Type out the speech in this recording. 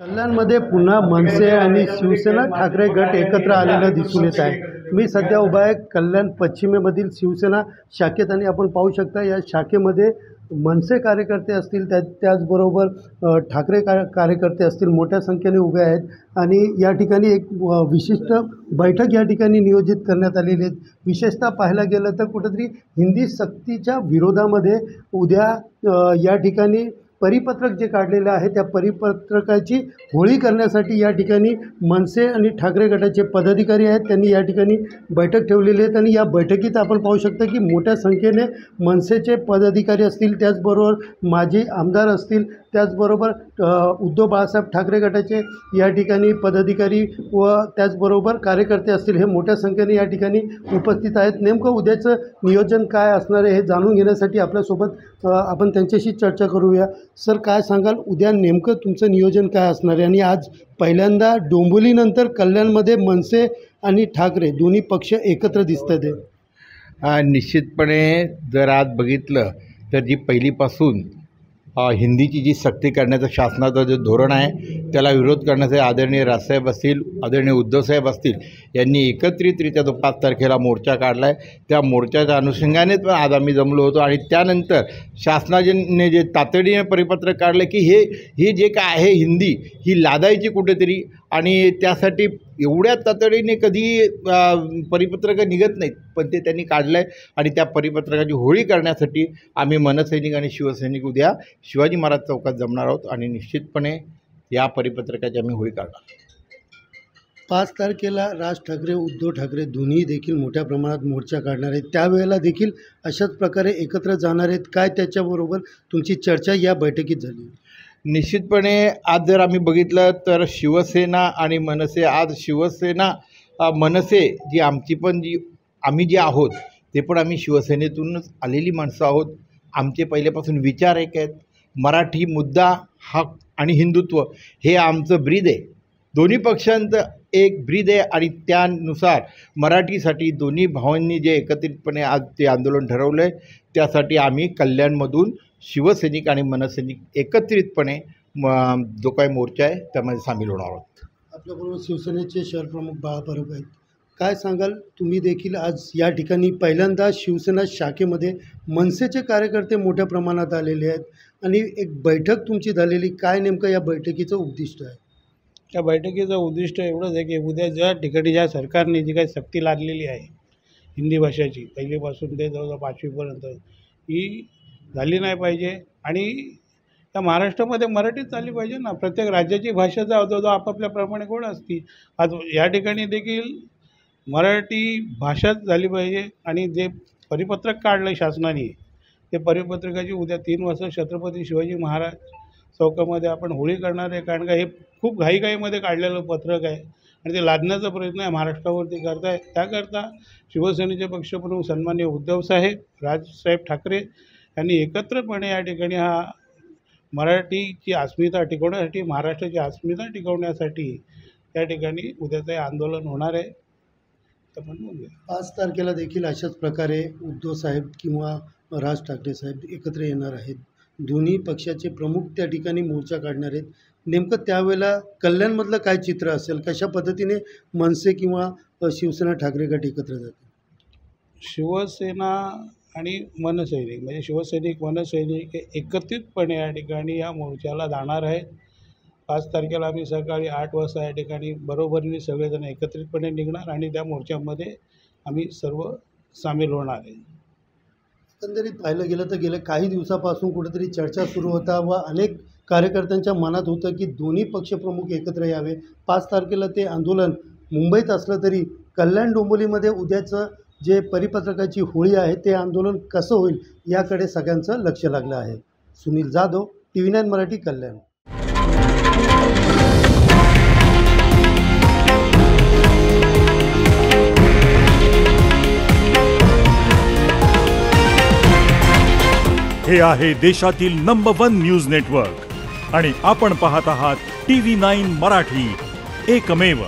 कल्याणमध्ये पुन्हा मनसे आणि शिवसेना ठाकरे गट एकत्र आलेलं दिसून येत आहे। मी सध्या उभा आहे कल्याण पश्चिमेमधील शिवसेना शाखेत आणि आपण पाहू शकता या शाखेमध्ये मनसे कार्यकर्ते असतील त्याचबरोबर ठाकरे कार्यकर्ते असतील मोठ्या संख्येने उभे आहेत आणि या ठिकाणी एक विशिष्ट बैठक या ठिकाणी नियोजित करण्यात आलेली आहे। विशेषतः पाहायला गेलं तर कुठेतरी हिंदी सक्तीच्या विरोधामध्ये उद्या या ठिकाणी परिपत्रक जे काढलेलं आहे त्या परिपत्रकाची होळी करण्यासाठी या ठिकाणी मनसे आणि ठाकरे गटाचे पदाधिकारी आहेत त्यांनी या ठिकाणी बैठक ठेवलेली आहे आणि या बैठकीत आपण पाहू शकता की मोठ्या संख्येने मनसेचे पदाधिकारी असतील त्याचबरोबर माजी आमदार असतील त्याचबरोबर उद्धव बाळासाहेब ठाकरे गटाचे या ठिकाणी पदाधिकारी व त्याचबरोबर कार्यकर्ते असतील हे मोठ्या संख्येने या ठिकाणी उपस्थित आहेत। नेमकं उद्याचं नियोजन काय असणार आहे हे जाणून घेण्यासाठी आपल्यासोबत आपण त्यांच्याशी चर्चा करूया। सर काय सांगाल उद्या नेमकं तुमचं नियोजन काय असणार आहे आणि आज पहिल्यांदा डोंबिवलीनंतर कल्याणमध्ये मनसे आणि ठाकरे दोन्ही पक्ष एकत्र दिसतात आहे? निश्चितपणे जर आज बघितलं तर जी पहिलीपासून हिंदीची जी सक्ती करण्याचं शासनाचं जे धोरण आहे त्याला विरोध करण्याचे आदरणीय राजसाहेब असतील आदरणीय उद्धवसाहेब असतील यांनी एकत्रितरित्या जो 5 तारखेला मोर्चा काढला आहे त्या मोर्चाच्या अनुषंगानेच पण आज आम्ही जमलो होतो आणि त्यानंतर शासनाने जे तातडीने परिपत्रक काढलं की हे जे काय आहे हिंदी ही लादायची कुठेतरी आणि त्यासाठी एवढ्या तातडीने कधी परिपत्रकं निघत नाहीत पण ते त्यांनी काढलं आहे आणि त्या परिपत्रकाची होळी करण्यासाठी आम्ही मनसैनिक आणि शिवसैनिक उद्या शिवाजी महाराज चौकात जमणार आहोत आणि निश्चितपणे या परिपत्रकाची आम्ही होळी काढणार। 5 तारखेला राज ठाकरे उद्धव ठाकरे दोन्ही देखील मोठ्या प्रमाणात मोर्चा काढणार आहेत त्यावेळेला देखील अशाच प्रकारे एकत्र जाणार आहेत काय त्याच्याबरोबर तुमची चर्चा या बैठकीत झाली? निश्चितपणे आज जर आम्ही बघितलं तर शिवसेना आणि मनसे आज शिवसेना मनसे जी आमची पण आम्ही जे आहोत ते पण आम्ही शिवसेनेतूनच आलेली माणसं आहोत। आमचे पहिल्यापासून विचार एक आहेत मराठी मुद्दा हक आणि हिंदुत्व हे आमचं ब्रीद आहे। दोन्ही पक्षांचं एक ब्रीद आहे आणि त्यानुसार मराठीसाठी दोन्ही भावांनी जे एकत्रितपणे आज ते आंदोलन ठरवलं आहे त्यासाठी आम्ही कल्याणमधून शिवसैनिक आणि मनसैनिक एकत्रितपणे जो काही मोर्चा आहे त्यामध्ये सामील होणार आहोत। आपल्याबरोबर शिवसेनेचे शहर प्रमुख बाळा परब आहेत काय सांगाल तुम्ही देखील आज या ठिकाणी पहिल्यांदा शिवसेना शाखेमध्ये मनसेचे कार्यकर्ते मोठ्या प्रमाणात आलेले आहेत आणि एक बैठक तुमची झालेली काय नेमकं या बैठकीचं उद्दिष्ट आहे? त्या बैठकीचं उद्दिष्ट एवढंच आहे की उद्या ज्या ठिकाणी ज्या सरकारने जी काही सक्ती लादलेली आहे हिंदी भाषेची पहिलीपासून ते जवळजवळ 5वीपर्यंत ही झाली नाही पाहिजे आणि त्या महाराष्ट्रामध्ये मराठीच चालली पाहिजे ना। प्रत्येक राज्याची भाषा जो आपापल्याप्रमाणे कोण असती आज या ठिकाणी देखील मराठी भाषाच झाली पाहिजे आणि जे परिपत्रक काढलं आहे शासनाने ते परिपत्रकाची उद्या 3 वाजता छत्रपती शिवाजी महाराज चौकामध्ये आपण होळी करणार आहे कारण का हे खूप घाईघाईमध्ये काढलेलं पत्रक आहे आणि ते लादण्याचा प्रयत्न आहे महाराष्ट्रावरती करताय। त्याकरता शिवसेनेचे पक्षप्रमुख सन्माननीय उद्धवसाहेब राजसाहेब ठाकरे यांनी एकत्रपणे या ठिकाणी हा मराठीची अस्मिता टिकवण्यासाठी महाराष्ट्राची अस्मिता टिकवण्यासाठी या ठिकाणी उद्याचं आंदोलन होणार आहे। 5 तारखेला देखील अशाच प्रकारे उद्धव साहेब किंवा राज ठाकरे साहेब एकत्र येणार आहेत दोन्ही पक्षाचे प्रमुख त्या ठिकाणी मोर्चा काढणार आहेत नेमकं त्यावेळेला कल्याणमधलं काय चित्र असेल कशा पद्धतीने मनसे किंवा शिवसेना ठाकरे गट एकत्र जातील? शिवसेना आणि मनसैनिक म्हणजे शिवसैनिक मनसैनिक हे एकत्रितपणे या ठिकाणी या मोर्चाला जाणार आहेत। 5 तारखेला आम्ही सकाळी 8 वाजता या ठिकाणी बरोबरीने सगळेजण एकत्रितपणे निघणार आणि त्या मोर्चामध्ये आम्ही सर्व सामील होणार आहे। एकंदरीत पाहिलं गेलं तर गेल्या काही दिवसापासून कुठेतरी चर्चा सुरू होता व अनेक कार्यकर्त्यांच्या मनात होतं की दोन्ही पक्षप्रमुख एकत्र यावे। 5 तारखेला ते आंदोलन मुंबईत असलं तरी कल्याण डोंबिवलीमध्ये उद्याचं जे परिपत्रकाची होळी आहे ते आंदोलन कसं होईल याकडे सगळ्यांचं लक्ष लागलं आहे। सुनील जाधव TV9 मराठी कल्याण। हे आहे देशातील नंबर 1 न्यूज नेटवर्क आणि आपण पाहत आहात TV9 मराठी, एकमेव।